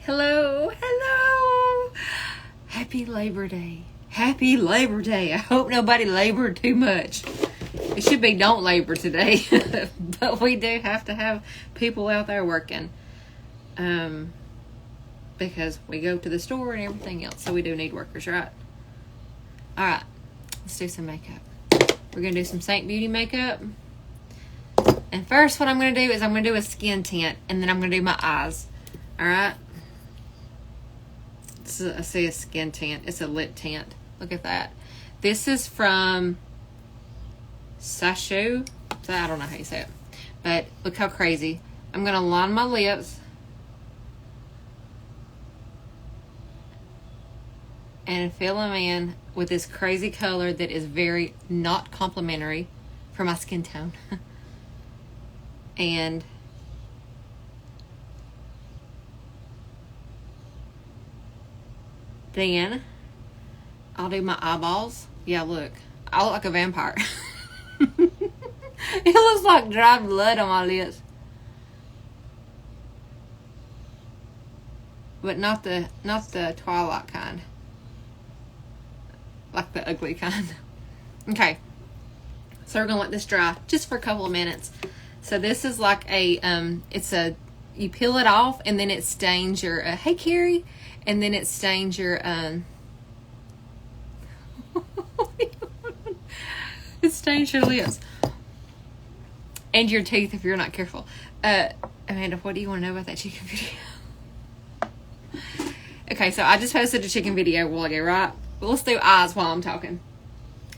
Hello, hello. Happy Labor Day. Happy Labor Day. I hope nobody labored too much. It should be don't labor today. But we do have to have people out there working. Because we go to the store and everything else. So we do need workers, right? Alright. Let's do some makeup. We're going to do some Seint Beauty makeup. And first what I'm going to do is I'm going to do a skin tint. And then I'm going to do my eyes. Alright? I see a skin tint. It's a lip tint. Look at that. This is from Sashu. I don't know how you say it. But look how crazy. I'm going to line my lips. And fill them in with this crazy color that is very not complimentary for my skin tone. And then I'll do my eyeballs. Yeah, look. I look like a vampire. It looks like dried blood on my lips. But not the Twilight kind. Like the ugly kind. Okay. So we're gonna let this dry just for a couple of minutes. So this is like a you peel it off and then it stains your hey Carrie, and then it stains your it stains your lips and your teeth if you're not careful. Amanda, what do you want to know about that chicken video? Okay, so I just posted a chicken video a while ago, right? Well, let's do eyes while I'm talking.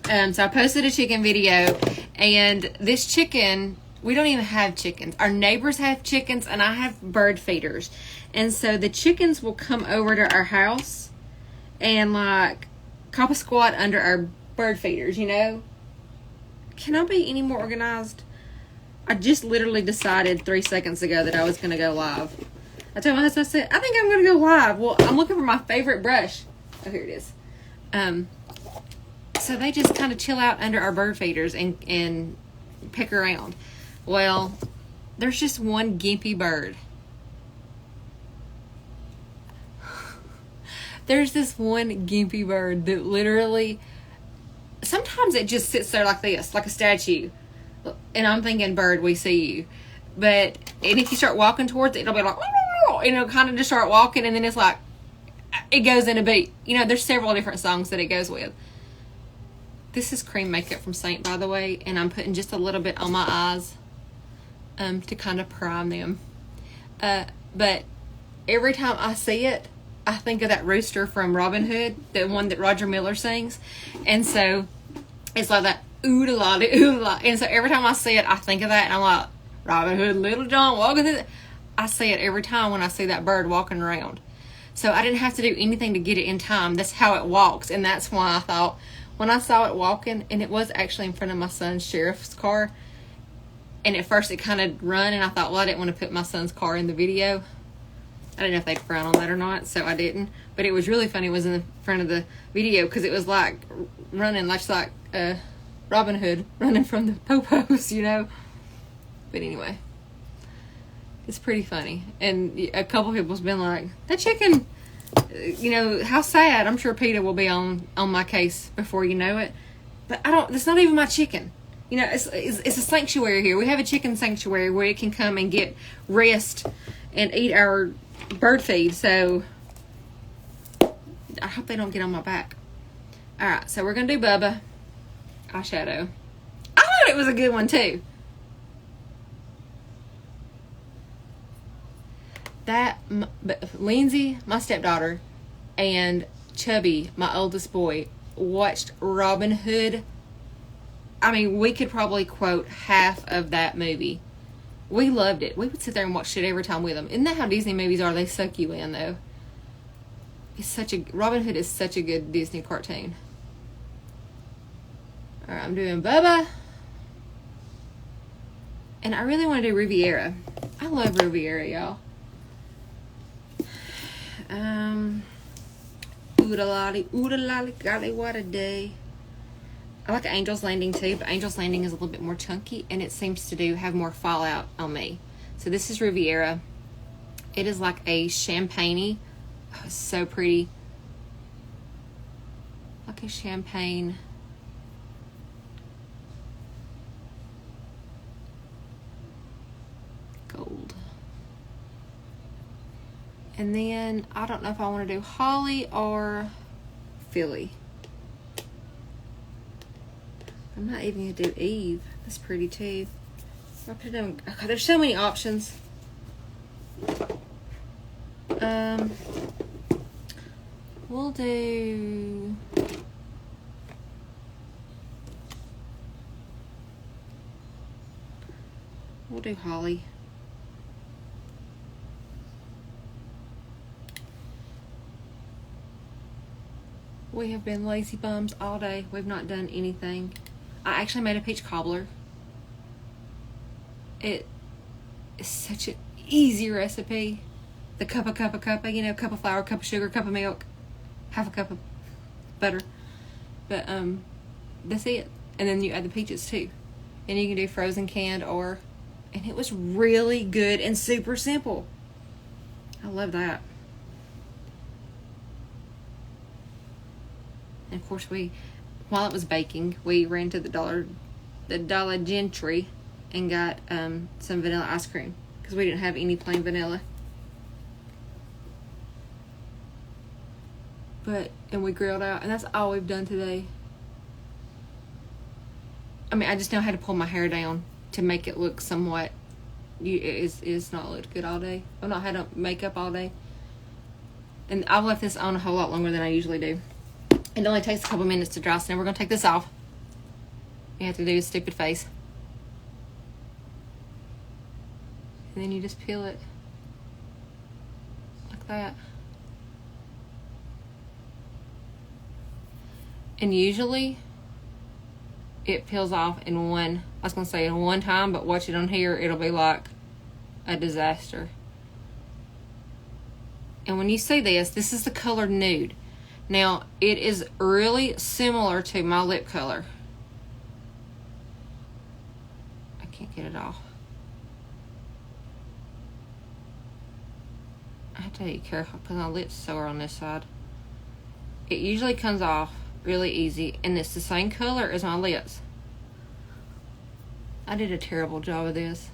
So I posted a chicken video, and this chicken, we don't even have chickens. Our neighbors have chickens, and I have bird feeders. And so the chickens will come over to our house and like cop a squat under our bird feeders, you know? Can I be any more organized? I just literally decided 3 seconds ago that I was going to go live. I told my husband, I said, I think I'm going to go live. Well, I'm looking for my favorite brush. Oh, here it is. So they just kind of chill out under our bird feeders and pick around. Well, there's just one gimpy bird. There's this one gimpy bird that literally, sometimes it just sits there like this, like a statue. And I'm thinking, bird, we see you. And if you start walking towards it, it'll be like, and it'll kind of just start walking, and then it's like, it goes in a beat. You know, there's several different songs that it goes with. This is cream makeup from Seint, by the way, and I'm putting just a little bit on my eyes to kind of prime them. But every time I see it, I think of that rooster from Robin Hood, the one that Roger Miller sings. And so it's like that, ooh-da-la, ooh-da-la. And so every time I see it, I think of that, and I'm like, Robin Hood, Little John, walking through. I see it every time when I see that bird walking around. So I didn't have to do anything to get it in time. That's how it walks. And that's why I thought, when I saw it walking, and it was actually in front of my son's sheriff's car, and at first it kind of run, and I thought, well, I didn't want to put my son's car in the video. I didn't know if they'd frown on that or not, so I didn't. But it was really funny. It was in the front of the video because it was like running, like Robin Hood running from the popos, you know. But anyway, it's pretty funny. And a couple people's been like, that chicken, you know, how sad. I'm sure PETA will be on my case before you know it. But that's not even my chicken. You know, it's a sanctuary here. We have a chicken sanctuary where it can come and get rest and eat our bird feed. So I hope they don't get on my back. Alright, so we're going to do Bubba eyeshadow. I thought it was a good one too. Lindsay, my stepdaughter, and Chubby, my oldest boy, watched Robin Hood. I mean, we could probably quote half of that movie. We loved it. We would sit there and watch it every time with them. Isn't that how Disney movies are? They suck you in, though. Robin Hood is such a good Disney cartoon. Alright, I'm doing Bubba. And I really want to do Riviera. I love Riviera, y'all. Oodalali, golly, what a day. I like Angel's Landing too, but Angel's Landing is a little bit more chunky, and it seems to have more fallout on me. So this is Riviera. It is like a champagne-y. Oh, it's so pretty. Like a champagne. Gold. And then I don't know if I want to do holly or Philly. I'm not even going to do Eve. That's pretty too. I'll put it on. Okay, there's so many options. We'll do. We'll do holly. We have been lazy bums all day. We've not done anything. I actually made a peach cobbler. It is such an easy recipe. The cup, you know, cup of flour, cup of sugar, cup of milk, half a cup of butter. But that's it. And then you add the peaches too. And you can do frozen, canned, or, and it was really good and super simple. I love that. And of course while it was baking, we ran to the Dollar Gentry and got some vanilla ice cream because we didn't have any plain vanilla. And we grilled out, and that's all we've done today. I mean, I just know how to pull my hair down to make it look somewhat. It's not looked good all day. I've not had makeup all day, and I've left this on a whole lot longer than I usually do. It only takes a couple minutes to dry, so now we're gonna take this off. You have to do a stupid face, and then you just peel it like that. And usually it peels off in one time, but watch it on here, it'll be like a disaster. And when you see this is the color Nude. Now, it is really similar to my lip color. I can't get it off. I have to be careful because my lip's sore on this side. It usually comes off really easy, and it's the same color as my lips. I did a terrible job of this.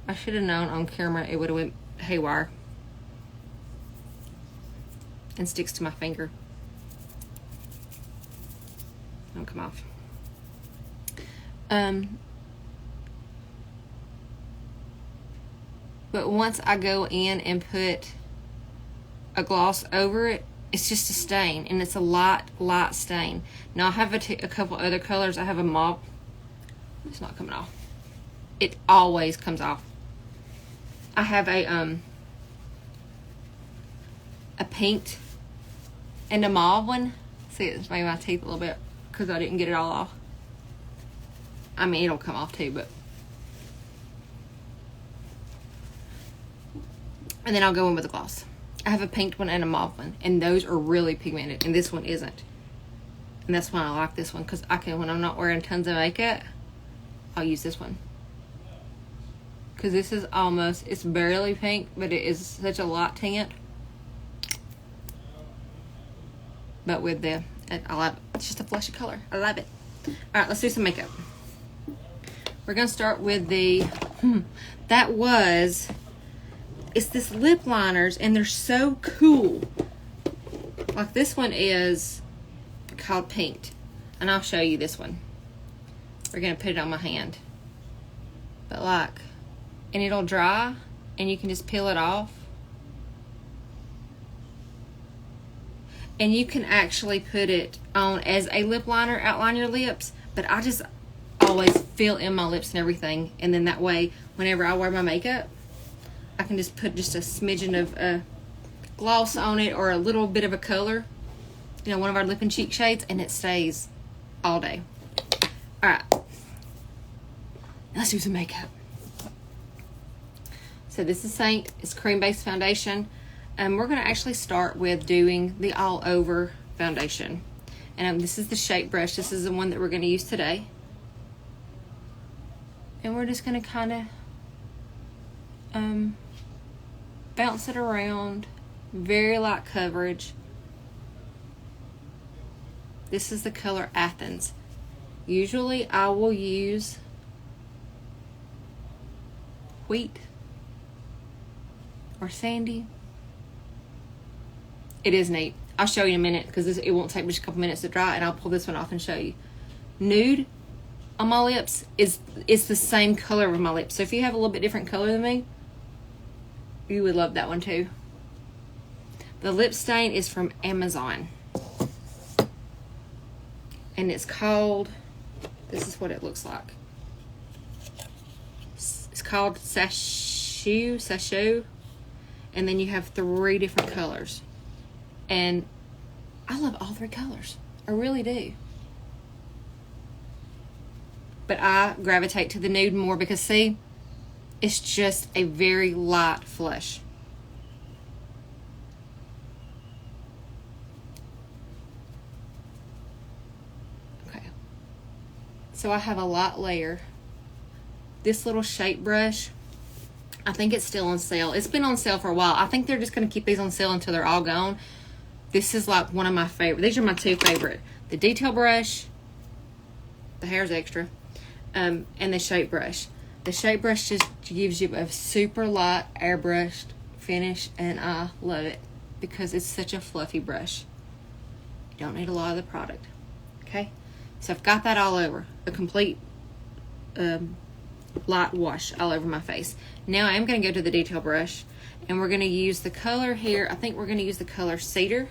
I should have known on camera it would have went haywire and sticks to my finger. Don't come off. But once I go in and put a gloss over it, it's just a stain, and it's a light stain. Now I have a couple other colors. I have a mauve. It's not coming off. It always comes off. I have a pink and a mauve one. See, it's made my teeth a little bit because I didn't get it all off. I mean, it'll come off too, but. And then I'll go in with a gloss. I have a pink one and a mauve one, and those are really pigmented, and this one isn't. And that's why I like this one, because I can, when I'm not wearing tons of makeup, I'll use this one. Because this is almost, it's barely pink, but it is such a light tint. But with the, I love it. It's just a flashy color. I love it. All right, let's do some makeup. We're going to start with the, it's this lip liners, and they're so cool. Like this one is called Pink, and I'll show you this one. We're gonna put it on my hand, but like, and it'll dry, and you can just peel it off, and you can actually put it on as a lip liner, outline your lips. But I just always fill in my lips and everything, and then that way, whenever I wear my makeup, I can just put just a smidgen of gloss on it, or a little bit of a color, you know, one of our lip and cheek shades, and it stays all day. All right, let's do some makeup. So this is Seint. It's cream-based foundation. We're going to actually start with doing the all-over foundation. And this is the shape brush. This is the one that we're going to use today. And we're just going to kind of bounce it around. Very light coverage. This is the color Athens. Usually I will use wheat or sandy. It is neat. I'll show you in a minute because it won't take me just a couple minutes to dry, and I'll pull this one off and show you. Nude on my lips is the same color of my lips. So if you have a little bit different color than me, you would love that one too. The lip stain is from Amazon. And it's called, this is what it looks like. It's called Sachou. And then you have 3 different colors. And I love all 3 colors. I really do. But I gravitate to the nude more because, see, it's just a very light flush. Okay. So I have a light layer. This little shape brush, I think it's still on sale. It's been on sale for a while. I think they're just going to keep these on sale until they're all gone. This is like one of my favorite. These are my 2 favorite. The detail brush, the hair's extra, and the shape brush. The shape brush just gives you a super light airbrushed finish, and I love it because it's such a fluffy brush. You don't need a lot of the product. Okay? So I've got that all over. A complete light wash all over my face. Now I'm going to go to the detail brush, and we're going to use the color here. I think we're going to use the color Cedar.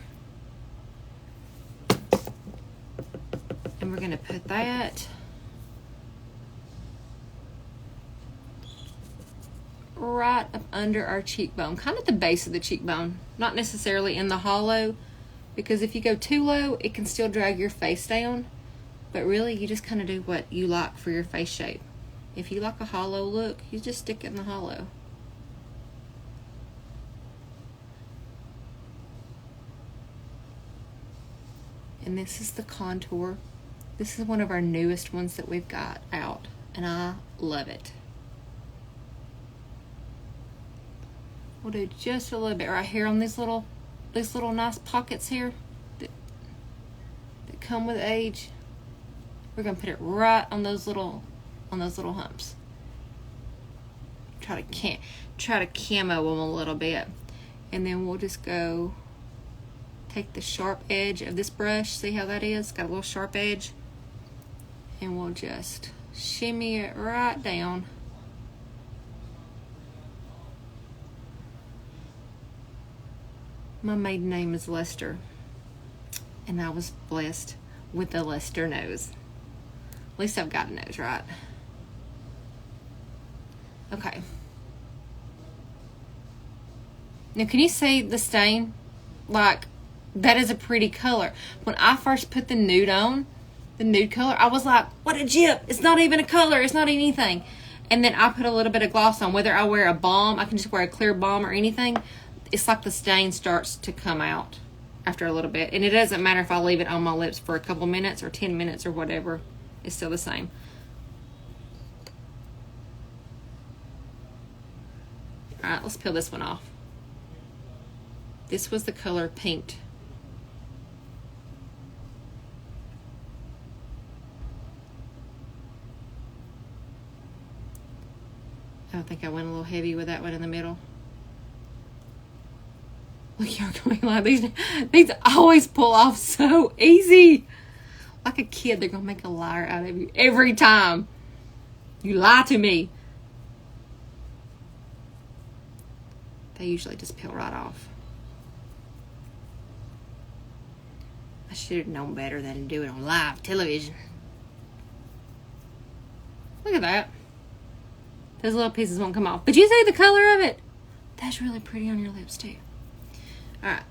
And we're going to put that right up under our cheekbone, kind of at the base of the cheekbone, not necessarily in the hollow, because if you go too low, it can still drag your face down. But really, you just kind of do what you like for your face shape. If you like a hollow look, you just stick it in the hollow. And this is the contour. This is one of our newest ones that we've got out, and I love it. We'll do just a little bit right here on these little nice pockets here that come with age. We're gonna put it right on those little humps. Try to camo them a little bit, and then we'll just go take the sharp edge of this brush. See how that is? Got a little sharp edge, and we'll just shimmy it right down. My maiden name is Lester, and I was blessed with a Lester nose. At least I've got a nose, right? Okay. Now, can you see the stain? Like, that is a pretty color. When I first put the nude on, the nude color, I was like, what a jip. It's not even a color. It's not anything. And then I put a little bit of gloss on. Whether I wear a balm, I can just wear a clear balm or anything. It's like the stain starts to come out after a little bit. And it doesn't matter if I leave it on my lips for a couple minutes or 10 minutes or whatever. It's still the same. Alright, let's peel this one off. This was the color Pink. I think I went a little heavy with that one in the middle. Look, you're going like these always pull off so easy. Like a kid, they're gonna make a liar out of you every time. You lie to me. They usually just peel right off. I should have known better than to do it on live television. Look at that. Those little pieces won't come off. But you see the color of it? That's really pretty on your lips too. Alright.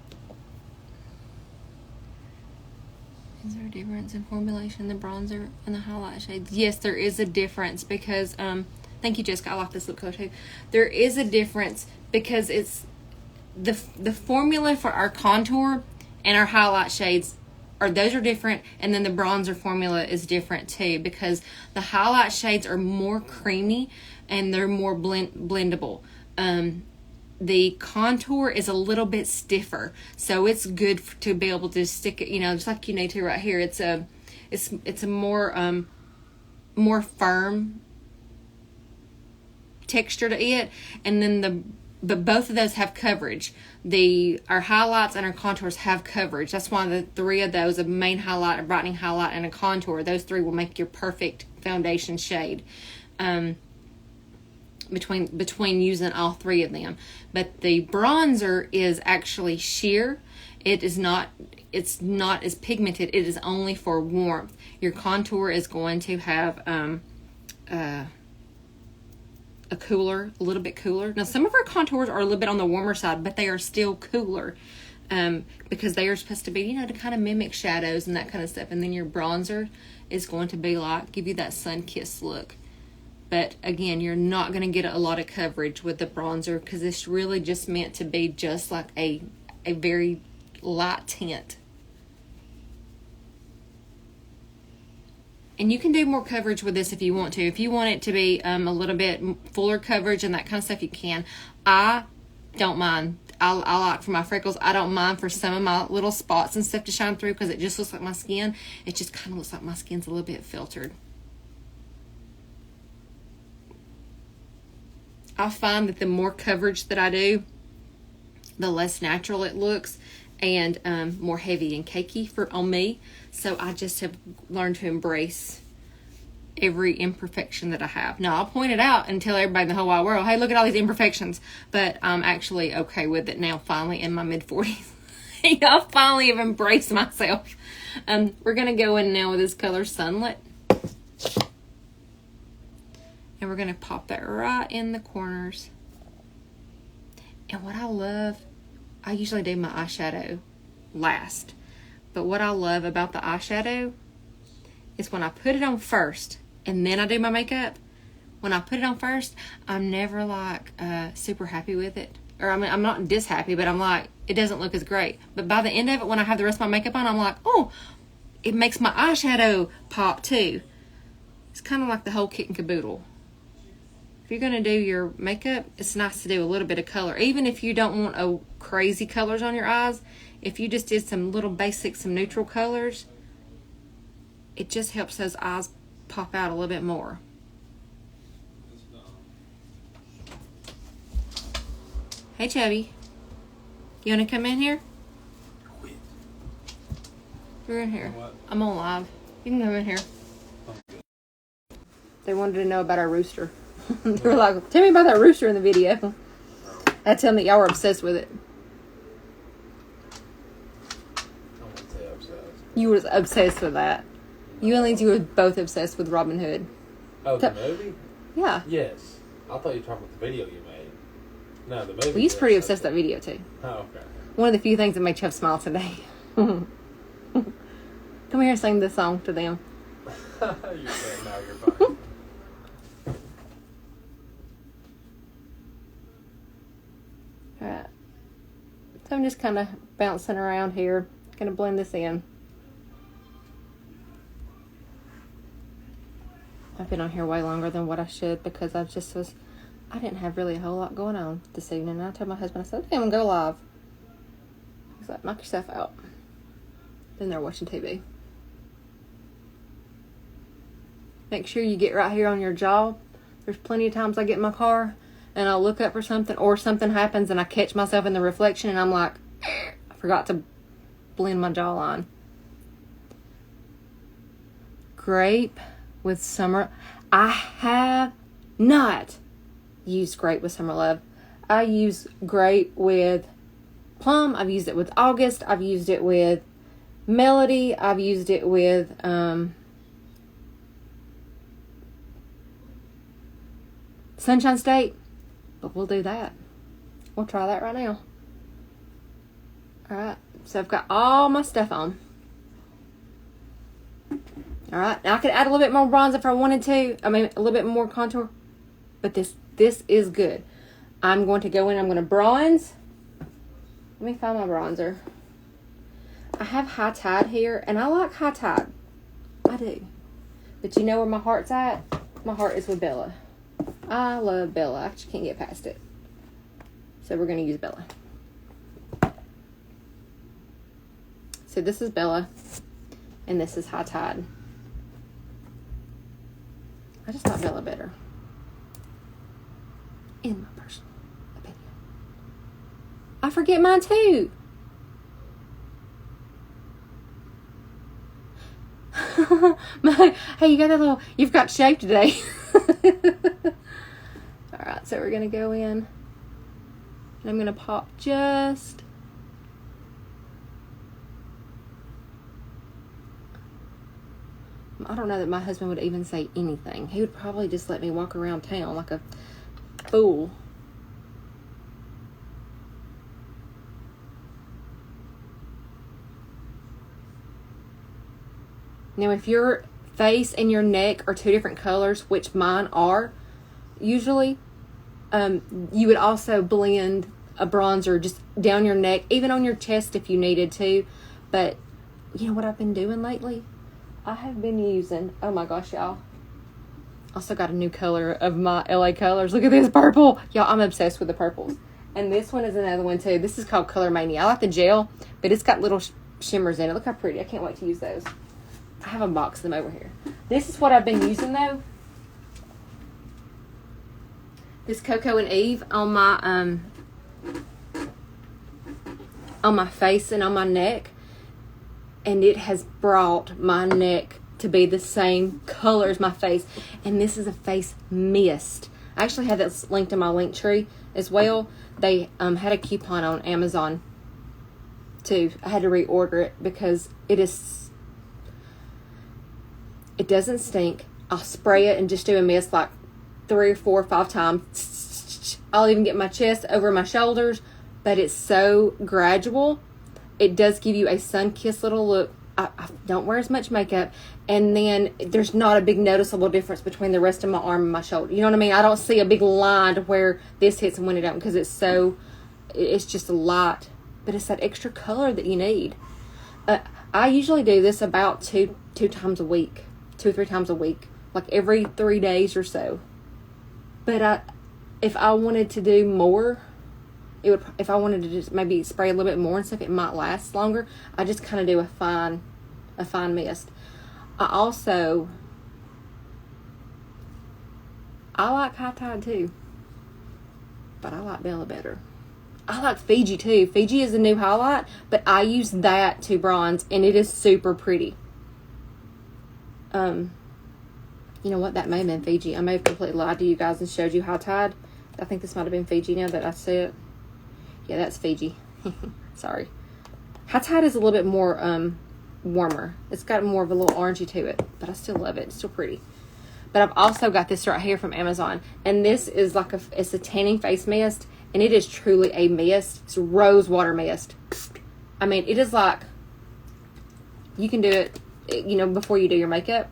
Is there a difference in formulation, the bronzer and the highlight shades? Yes, there is a difference because, thank you, Jessica. I like this lip color too. There is a difference because it's the formula for our contour and our highlight shades those are different, and then the bronzer formula is different too because the highlight shades are more creamy and they're more blendable. the contour is a little bit stiffer, so it's good to be able to stick it, you know, just like you need to right here. It's a more more firm texture to it, and then but both of those have coverage. Our highlights and our contours have coverage. That's why the three of those, a main highlight, a brightening highlight, and a contour, those three will make your perfect foundation shade. Between using all three of them. But the bronzer is actually sheer. It's not as pigmented. It is only for warmth. Your contour is going to have a little bit cooler. Now, some of our contours are a little bit on the warmer side, but they are still cooler because they are supposed to be, you know, to kind of mimic shadows and that kind of stuff. And then your bronzer is going to be like, give you that sun-kissed look. But again, you're not going to get a lot of coverage with the bronzer because it's really just meant to be just like a very light tint. And you can do more coverage with this if you want to. If you want it to be a little bit fuller coverage and that kind of stuff, you can. I don't mind. I like for my freckles, I don't mind for some of my little spots and stuff to shine through because it just looks like my skin. It just kind of looks like my skin's a little bit filtered. I find that the more coverage that I do, the less natural it looks and more heavy and cakey on me. So I just have learned to embrace every imperfection that I have. Now, I'll point it out and tell everybody in the whole wide world, hey, look at all these imperfections. But I'm actually okay with it now, finally, in my mid-40s. I finally have embraced myself. We're going to go in now with this color Sunlit. And we're going to pop that right in the corners. And what I love, I usually do my eyeshadow last. But what I love about the eyeshadow is when I put it on first and then I do my makeup. When I put it on first, I'm never like super happy with it. Or I mean, I'm not dishappy, but I'm like, it doesn't look as great. But by the end of it, when I have the rest of my makeup on, I'm like, oh, it makes my eyeshadow pop too. It's kind of like the whole kit and caboodle. If you're going to do your makeup, it's nice to do a little bit of color. Even if you don't want crazy colors on your eyes, if you just did some little basic, some neutral colors, it just helps those eyes pop out a little bit more. Hey, Chubby. You want to come in here? You're in here. I'm on live. You can come in here. They wanted to know about our rooster. They were like, tell me about that rooster in the video. I tell them that y'all were obsessed with it. I wouldn't say obsessed. You were obsessed with that. You and Lindsay were both obsessed with Robin Hood. Oh, the movie? Yeah. Yes. I thought you were talking about the video you made. No, the movie. Well, he's pretty obsessed with that video, too. Oh, okay. One of the few things that made Chubb smile today. Come here and sing this song to them. You're saying now you're fine. Alright. So I'm just kind of bouncing around here. Gonna blend this in. I've been on here way longer than what I should because I didn't have really a whole lot going on this evening. And I told my husband, I said, okay, I'm gonna go live. He's like, knock yourself out. Then they're watching TV. Make sure you get right here on your jaw. There's plenty of times I get in my car and I'll look up for something or something happens and I catch myself in the reflection and I'm like, I forgot to blend my jawline. Grape with Summer. I have not used grape with Summer Love. I use grape with plum. I've used it with August. I've used it with Melody. I've used it with Sunshine State. But we'll do that. We'll try that right now. Alright. So I've got all my stuff on. Alright. Now I could add a little bit more bronze if I wanted to. I mean, a little bit more contour. But this is good. I'm going to go in. I'm going to bronze. Let me find my bronzer. I have High Tide here. And I like High Tide. I do. But you know where my heart's at? My heart is with Bella. I love Bella. I just can't get past it. So we're going to use Bella. So this is Bella, and this is High Tide. I just like Bella better, in my personal opinion. I forget mine too. Hey, you got that little, you've got shape today. All right, so we're going to go in, and I'm going to pop just... I don't know that my husband would even say anything. He would probably just let me walk around town like a fool. Now, if your face and your neck are two different colors, which mine are, usually, you would also blend a bronzer just down your neck, even on your chest if you needed to. But you know what I've been doing lately? I have been using, oh my gosh, y'all. Also got a new color of my LA colors. Look at this purple. Y'all, I'm obsessed with the purples. And this one is another one too. This is called Color Mania. I like the gel, but it's got little shimmers in it. Look how pretty. I can't wait to use those. I have a box of them over here. This is what I've been using though. This Coco and Eve on my face and on my neck. And it has brought my neck to be the same color as my face. And this is a face mist. I actually have that linked in my link tree as well. They had a coupon on Amazon too. I had to reorder it because it doesn't stink. I'll spray it and just do a mist like 3 or 4 or 5 times. I'll even get my chest over my shoulders, but it's so gradual. It does give you a sun-kissed little look. I don't wear as much makeup. And then there's not a big noticeable difference between the rest of my arm and my shoulder. You know what I mean? I don't see a big line to where this hits and when it don't, because it's just a lot. But it's that extra color that you need. I usually do this about two times a week. 2 or 3 times a week. Like every 3 days or so. But if I wanted to do more... if I wanted to just maybe spray a little bit more and stuff, it might last longer. I just kind of do a fine mist. I like High Tide too, but I like Bella better. I like Fiji too. Fiji is a new highlight, but I use that to bronze, and it is super pretty. You know what? That may have been Fiji. I may have completely lied to you guys and showed you High Tide. I think this might have been Fiji now that I see it. Yeah, that's Fiji. Sorry. High Tide is a little bit more warmer. It's got more of a little orangey to it, but I still love it. It's still pretty. But I've also got this right here from Amazon, and this is like it's a tanning face mist, and it is truly a mist. It's a rose water mist. I mean, it is like you can do it, before you do your makeup.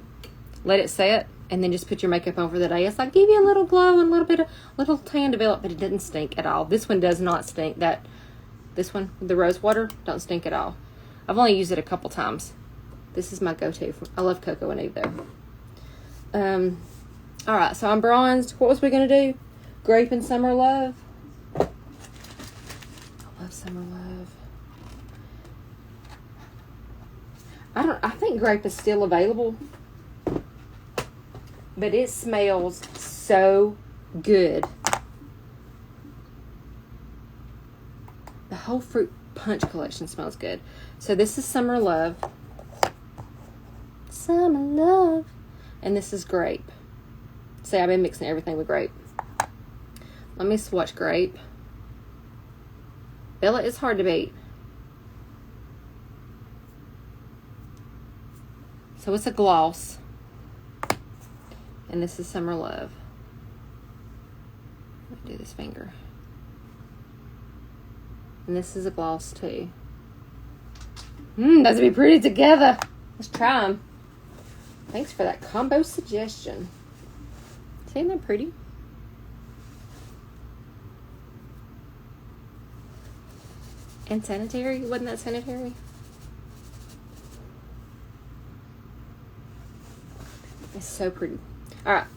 Let it set, and then just put your makeup on for the day. It's like give you a little glow and a little tan develop, but it doesn't stink at all. This one does not stink. This one, the rose water, don't stink at all. I've only used it a couple times. This is my go-to. I love Coco and Eve though. All right, so I'm bronzed. What was we gonna do? Grape and Summer Love. I love Summer Love. I think Grape is still available. But it smells so good. The whole fruit punch collection smells good. So this is Summer Love. Summer Love. And this is Grape. See, I've been mixing everything with Grape. Let me swatch Grape. Bella is hard to beat. So it's a gloss. And this is Summer Love. Let me do this finger. And this is a gloss too. Those would be pretty together. Let's try them. Thanks for that combo suggestion. Isn't that pretty? And sanitary? Wasn't that sanitary? It's so pretty. Alright.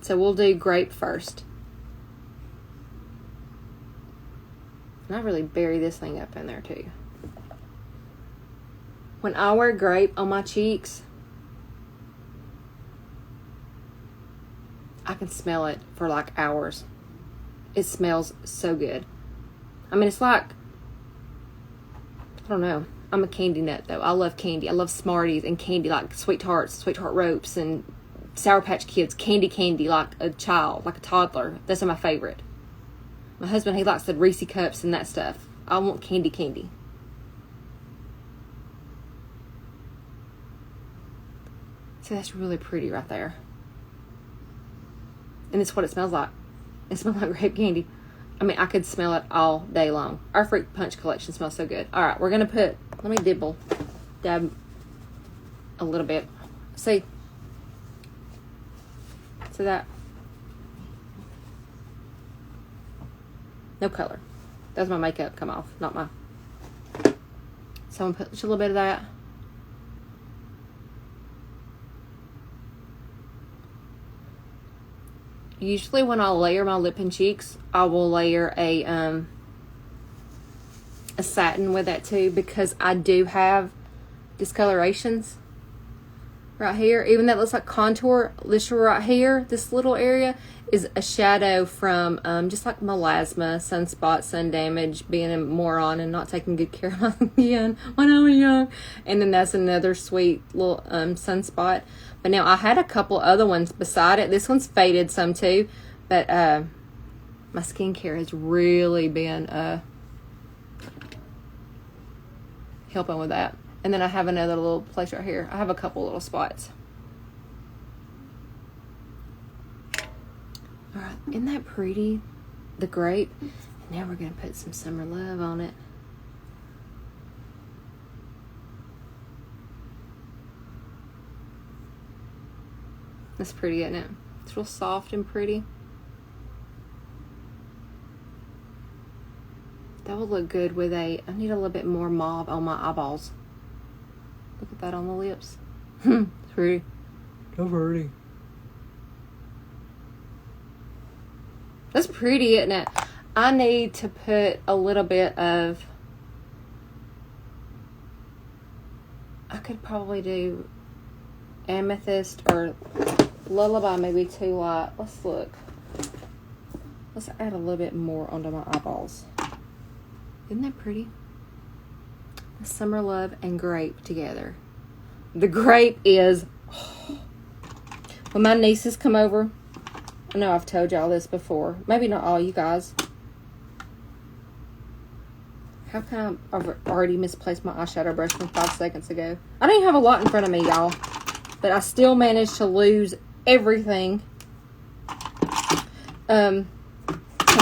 So we'll do Grape first. And I really bury this thing up in there too. When I wear grape on my cheeks, I can smell it for like hours. It smells so good. I mean, it's like, I don't know. I'm a candy nut though. I love candy. I love Smarties and candy, like Sweet Tarts, Sweet Tart Ropes, and Sour Patch Kids. Candy like a child, like a toddler. Those are my favorite. My husband, he likes the Reese cups and that stuff. I want candy. So that's really pretty right there. And it's what it smells like. It smells like grape candy. I mean, I could smell it all day long. Our Fruit Punch collection smells so good. All right, we're going to put, let me dab a little bit. See that? No color. That's my makeup come off, not my. So I'm going to put just a little bit of that. Usually when I layer my lip and cheeks, I will layer a satin with that too, because I do have discolorations right here. Even though it looks like contour, this right here, this little area is a shadow from just like melasma, sunspot, sun damage, being a moron and not taking good care of my skin when I was young. And then that's another sweet little sunspot. But now I had a couple other ones beside it. This one's faded some too. But my skincare has really been helping with that. And then I have another little place right here. I have a couple little spots. All right, isn't that pretty? The grape. And now we're going to put some Summer Love on it. That's pretty, isn't it? It's real soft and pretty. That would look good with I need a little bit more mauve on my eyeballs. Look at that on the lips. It's pretty. So pretty. That's pretty, isn't it? I need to put a little bit of, I could probably do amethyst or lullaby, maybe too light. Let's look. Let's add a little bit more onto my eyeballs. Isn't that pretty? Summer Love and grape together. The grape is, when my nieces come over, I know I've told y'all this before. Maybe not all you guys. How come I've already misplaced my eyeshadow brush from 5 seconds ago? I don't even have a lot in front of me, y'all. But I still managed to lose everything. When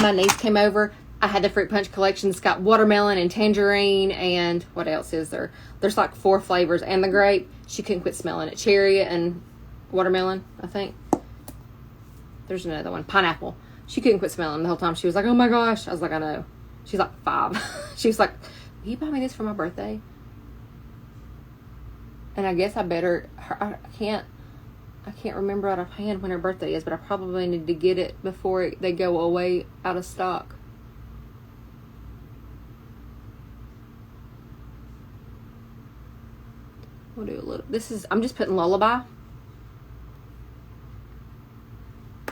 my niece came over, I had the Fruit Punch collection. It's got watermelon and tangerine and what else is there? There's like 4 flavors. And the grape, she couldn't quit smelling it. Cherry and watermelon, I think. There's another one. Pineapple. She couldn't quit smelling the whole time. She was like, oh my gosh. I was like, I know. She's like 5. She was like, will you buy me this for my birthday? And I guess I better, I can't remember out of hand when her birthday is, but I probably need to get it before they go away out of stock. We'll do a little, I'm just putting Lullaby.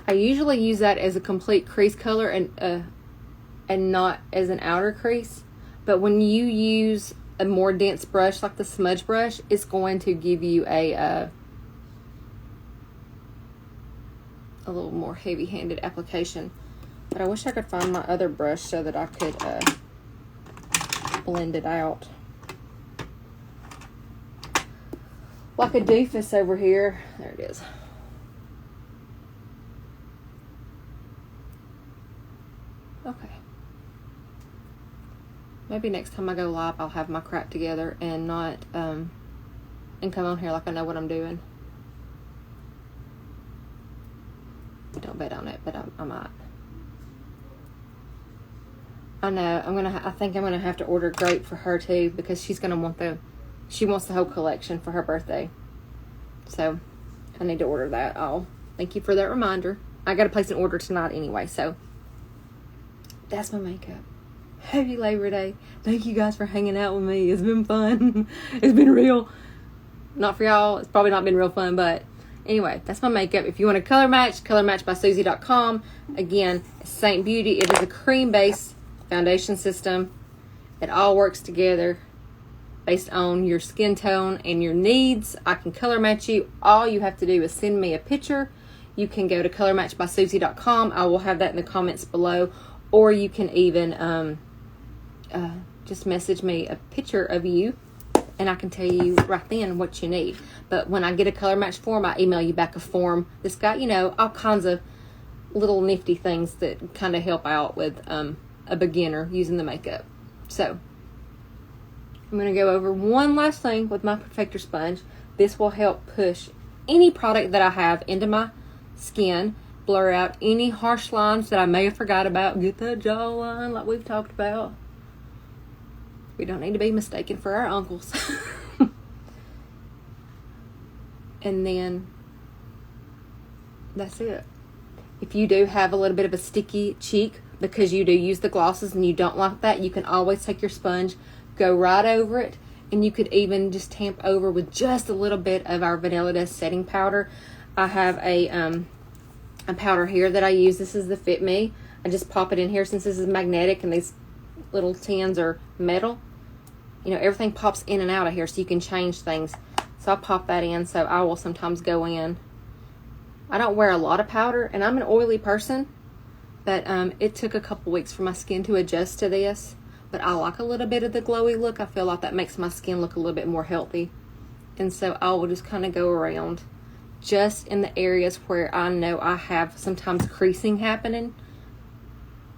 I usually use that as a complete crease color and not as an outer crease. But when you use a more dense brush like the smudge brush, it's going to give you a little more heavy-handed application. But I wish I could find my other brush so that I could blend it out. Like a doofus over here. There it is. Okay. Maybe next time I go live, I'll have my crap together and not, and come on here like I know what I'm doing. Don't bet on it, but I might. I know, I think I'm gonna have to order grape for her too, because she's gonna want she wants the whole collection for her birthday. So, I need to order that all. Thank you for that reminder. I gotta place an order tonight anyway, so. That's my makeup. Happy Labor Day. Thank you guys for hanging out with me. It's been fun. It's been real. Not for y'all. It's probably not been real fun, but anyway, that's my makeup. If you want to color match by Susie.com. Again, it's Seint Beauty. It is a cream base foundation system. It all works together based on your skin tone and your needs. I can color match you. All you have to do is send me a picture. You can go to colormatchbysusie.com. I will have that in the comments below. Or you can even just message me a picture of you, and I can tell you right then what you need. But when I get a color match form, I email you back a form that's got, you know, all kinds of little nifty things that kind of help out with a beginner using the makeup. So I'm going to go over one last thing with my Perfector sponge. This will help push any product that I have into my skin, blur out any harsh lines that I may have forgot about, get that jawline like we've talked about. We don't need to be mistaken for our uncles. And then that's it. If you do have a little bit of a sticky cheek because you do use the glosses and you don't like that, you can always take your sponge, go right over it, and you could even just tamp over with just a little bit of our Vanilla Dust setting powder. I have a powder here that I use. This is the Fit Me. I just pop it in here since this is magnetic and these little tins are metal. You know, everything pops in and out of here so you can change things. So I pop that in, so I will sometimes go in. I don't wear a lot of powder, and I'm an oily person, but it took a couple weeks for my skin to adjust to this. But I like a little bit of the glowy look. I feel like that makes my skin look a little bit more healthy. And so I will just kind of go around just in the areas where I know I have sometimes creasing happening.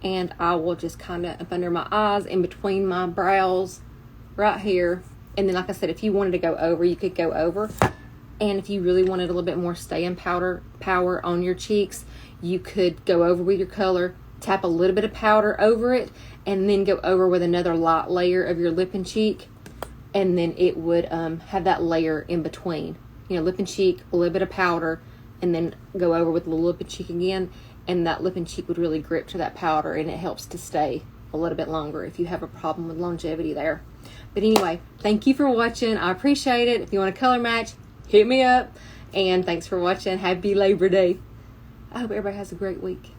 And I will just kind of up under my eyes, in between my brows, right here. And then, like I said, if you wanted to go over, you could go over. And if you really wanted a little bit more staying power on your cheeks, you could go over with your color, tap a little bit of powder over it, and then go over with another light layer of your lip and cheek. And then it would have that layer in between. You know, lip and cheek, a little bit of powder, and then go over with a little lip and cheek again. And that lip and cheek would really grip to that powder, and it helps to stay a little bit longer if you have a problem with longevity there. But anyway, thank you for watching. I appreciate it. If you want a color match, hit me up. And thanks for watching. Happy Labor Day. I hope everybody has a great week.